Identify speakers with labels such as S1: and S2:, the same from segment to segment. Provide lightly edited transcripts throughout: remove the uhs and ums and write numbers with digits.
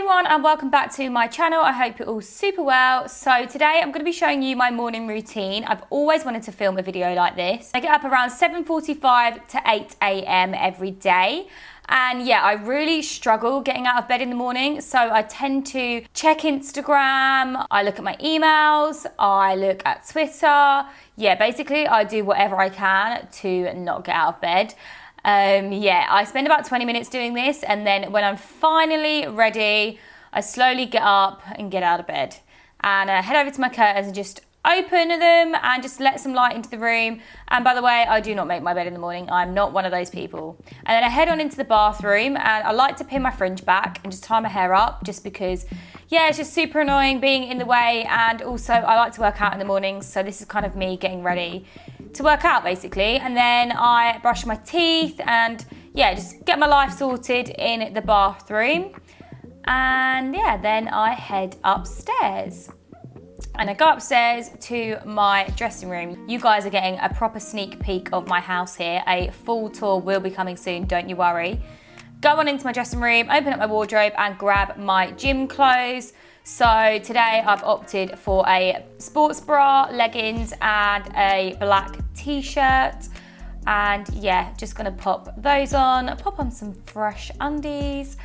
S1: everyone and welcome back to my channel. I hope you're all super well. So today I'm going to be showing you my morning routine. I've always wanted to film a video like this. I get up around 7:45 to 8 a.m. every day. And yeah, I really struggle getting out of bed in the morning. So I tend to check Instagram, I look at my emails, I look at Twitter. Yeah, basically I do whatever I can to not get out of bed. I spend about 20 minutes doing this, and then when I'm finally ready, I slowly get up and get out of bed and head over to my curtains and just open them and just let some light into the room. And by the way, I do not make my bed in the morning. I'm not one of those people. And then I head on into the bathroom, and I like to pin my fringe back and just tie my hair up, just because yeah, it's just super annoying being in the way. And also I like to work out in the mornings, so this is kind of me getting ready to work out basically. And then I brush my teeth and yeah, just get my life sorted in the bathroom. And yeah, then I head upstairs. And I go upstairs to my dressing room. You guys are getting a proper sneak peek of my house here. A full tour will be coming soon, don't you worry. Go on into my dressing room, open up my wardrobe and grab my gym clothes. So today I've opted for a sports bra, leggings and a black t-shirt. And yeah, just gonna pop those on, pop on some fresh undies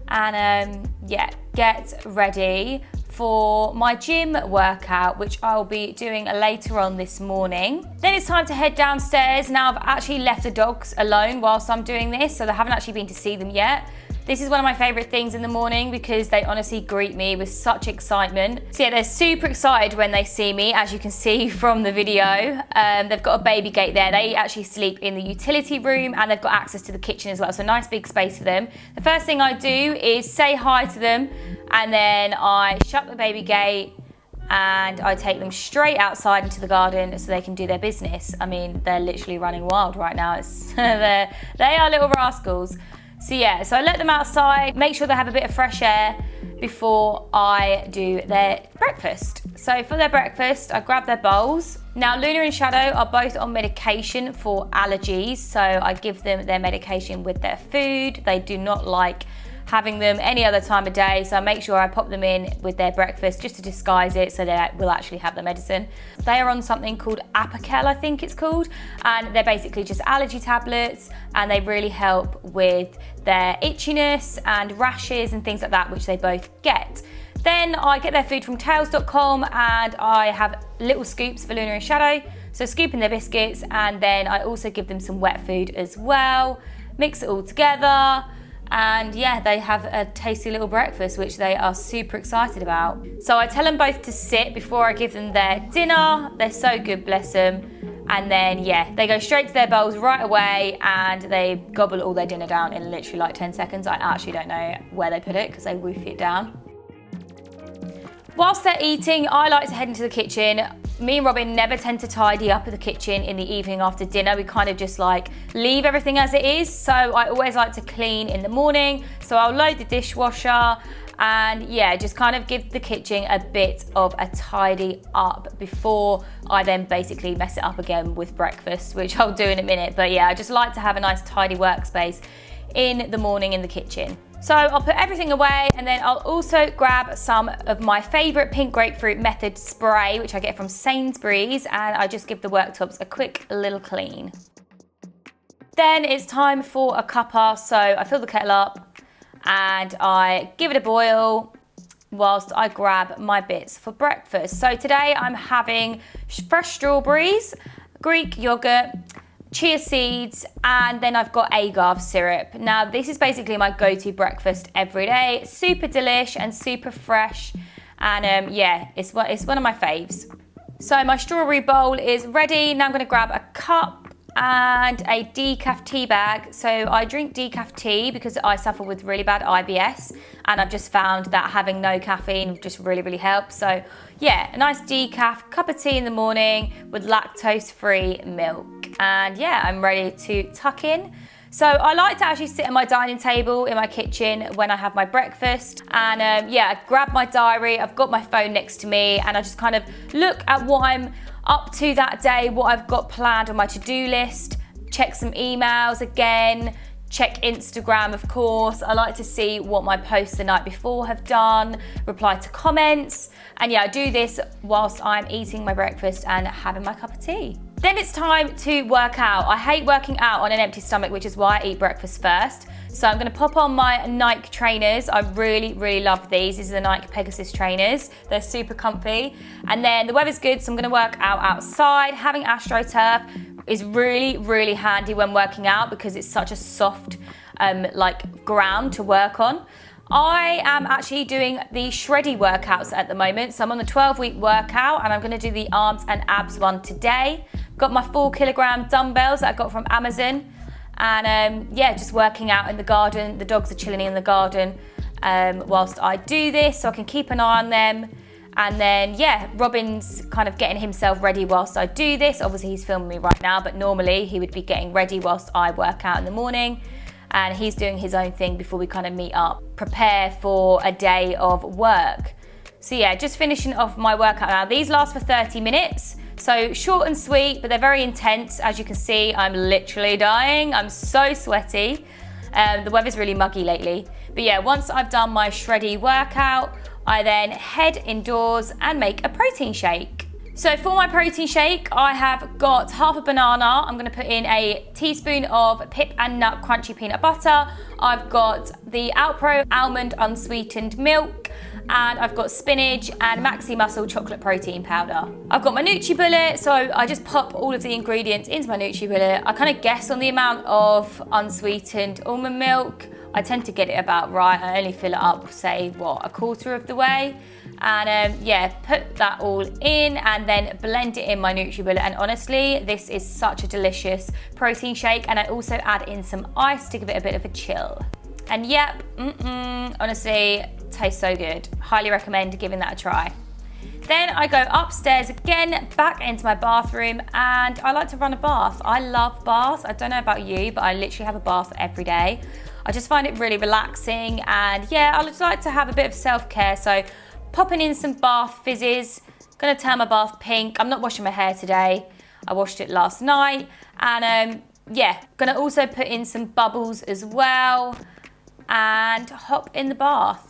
S1: and yeah, get ready for my gym workout, which I'll be doing later on this morning. Then it's time to head downstairs. Now I've actually left the dogs alone whilst I'm doing this, so they haven't actually been to see them yet. This is one of my favorite things in the morning because they honestly greet me with such excitement. So yeah, they're super excited when they see me, as you can see from the video. They've got a baby gate there. They actually sleep in the utility room and they've got access to the kitchen as well. So nice big space for them. The first thing I do is say hi to them, and then I shut the baby gate and I take them straight outside into the garden so they can do their business. I mean, they're literally running wild right now. They are little rascals. So yeah, so I let them outside, make sure they have a bit of fresh air before I do their breakfast. So for their breakfast, I grab their bowls. Now Luna and Shadow are both on medication for allergies, so I give them their medication with their food. They do not like having them any other time of day, so I make sure I pop them in with their breakfast just to disguise it so they will actually have the medicine. They are on something called Apoquel, I think it's called, and they're basically just allergy tablets, and they really help with their itchiness and rashes and things like that, which they both get. Then I get their food from tails.com and I have little scoops for Luna and Shadow, so scoop in their biscuits, and then I also give them some wet food as well, mix it all together. And yeah, they have a tasty little breakfast, which they are super excited about. So I tell them both to sit before I give them their dinner. They're so good, bless them. And then yeah, they go straight to their bowls right away and they gobble all their dinner down in literally like 10 seconds. I actually don't know where they put it because they woof it down. Whilst they're eating, I like to head into the kitchen. Me and Robin never tend to tidy up the kitchen in the evening after dinner. We kind of just like leave everything as it is. So I always like to clean in the morning. So I'll load the dishwasher and yeah, just kind of give the kitchen a bit of a tidy up before I then basically mess it up again with breakfast, which I'll do in a minute. But yeah, I just like to have a nice tidy workspace in the morning in the kitchen. So I'll put everything away, and then I'll also grab some of my favourite pink grapefruit method spray, which I get from Sainsbury's, and I just give the worktops a quick little clean. Then it's time for a cuppa, so I fill the kettle up and I give it a boil whilst I grab my bits for breakfast. So today I'm having fresh strawberries, Greek yoghurt, chia seeds, and then I've got agave syrup. Now this is basically my go-to breakfast every day. Super delish and super fresh, and yeah, it's one of my faves. So my strawberry bowl is ready. Now I'm going to grab a cup and a decaf tea bag. So I drink decaf tea because I suffer with really bad IBS, and I've just found that having no caffeine just really helps. So yeah, a nice decaf cup of tea in the morning with lactose-free milk. And yeah, I'm ready to tuck in. So I like to actually sit at my dining table in my kitchen when I have my breakfast, and yeah, I grab my diary, I've got my phone next to me, and I just kind of look at what I'm up to that day, what I've got planned on my to-do list, check some emails again, check Instagram, of course. I like to see what my posts the night before have done, reply to comments. And yeah, I do this whilst I'm eating my breakfast and having my cup of tea. Then it's time to work out. I hate working out on an empty stomach, which is why I eat breakfast first. So I'm gonna pop on my Nike trainers. I really, really love these. These are the Nike Pegasus trainers. They're super comfy. And then the weather's good, so I'm gonna work out outside. Having AstroTurf is really, really handy when working out because it's such a soft like ground to work on. I am actually doing the shreddy workouts at the moment. So I'm on the 12-week workout and I'm gonna do the arms and abs one today. Got my 4-kilogram dumbbells that I got from Amazon. And yeah, just working out in the garden. The dogs are chilling in the garden whilst I do this, so I can keep an eye on them. And then yeah, Robin's kind of getting himself ready whilst I do this. Obviously he's filming me right now, but normally he would be getting ready whilst I work out in the morning. And he's doing his own thing before we kind of meet up, prepare for a day of work. So yeah, just finishing off my workout now. These last for 30 minutes. So short and sweet, but they're very intense. As you can see, I'm literally dying. I'm so sweaty. The weather's really muggy lately. But yeah, once I've done my shreddy workout, I then head indoors and make a protein shake. So for my protein shake, I have got half a banana. I'm gonna put in a teaspoon of Pip and Nut crunchy peanut butter. I've got the Alpro almond unsweetened milk, and I've got spinach and Maxi Muscle chocolate protein powder. I've got my NutriBullet, so I just pop all of the ingredients into my NutriBullet. I kind of guess on the amount of unsweetened almond milk. I tend to get it about right. I only fill it up, say, what, a quarter of the way. And yeah, put that all in and then blend it in my NutriBullet. And honestly, this is such a delicious protein shake. And I also add in some ice to give it a bit of a chill. And yep, honestly, tastes so good. Highly recommend giving that a try. Then I go upstairs again, back into my bathroom, and I like to run a bath. I love baths. I don't know about you, but I literally have a bath every day. I just find it really relaxing, and yeah, I just like to have a bit of self-care. So popping in some bath fizzes, gonna turn my bath pink. I'm not washing my hair today. I washed it last night. And yeah, gonna also put in some bubbles as well and hop in the bath.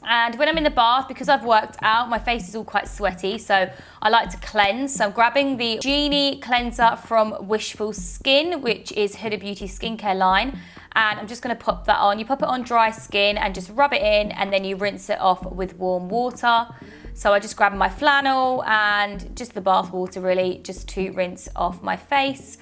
S1: And when I'm in the bath, because I've worked out, my face is all quite sweaty, so I like to cleanse. So I'm grabbing the Genie cleanser from Wishful Skin, which is Huda Beauty skincare line. And I'm just gonna pop that on. You pop it on dry skin and just rub it in, and then you rinse it off with warm water. So I just grab my flannel and just the bath water really, just to rinse off my face.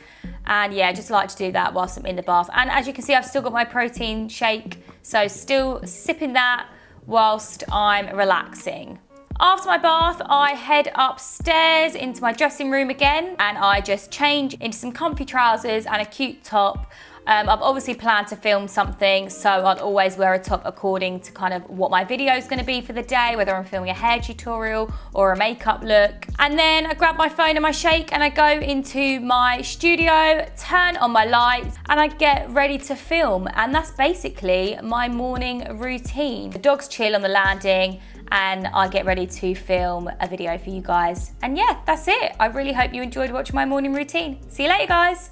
S1: And yeah, I just like to do that whilst I'm in the bath. And as you can see, I've still got my protein shake, so still sipping that whilst I'm relaxing. After my bath, I head upstairs into my dressing room again, and I just change into some comfy trousers and a cute top. I've obviously planned to film something, so I'll always wear a top according to kind of what my video is going to be for the day, whether I'm filming a hair tutorial or a makeup look. And then I grab my phone and my shake and I go into my studio, turn on my lights, and I get ready to film. And that's basically my morning routine. The dogs chill on the landing and I get ready to film a video for you guys. And yeah, that's it. I really hope you enjoyed watching my morning routine. See you later, guys.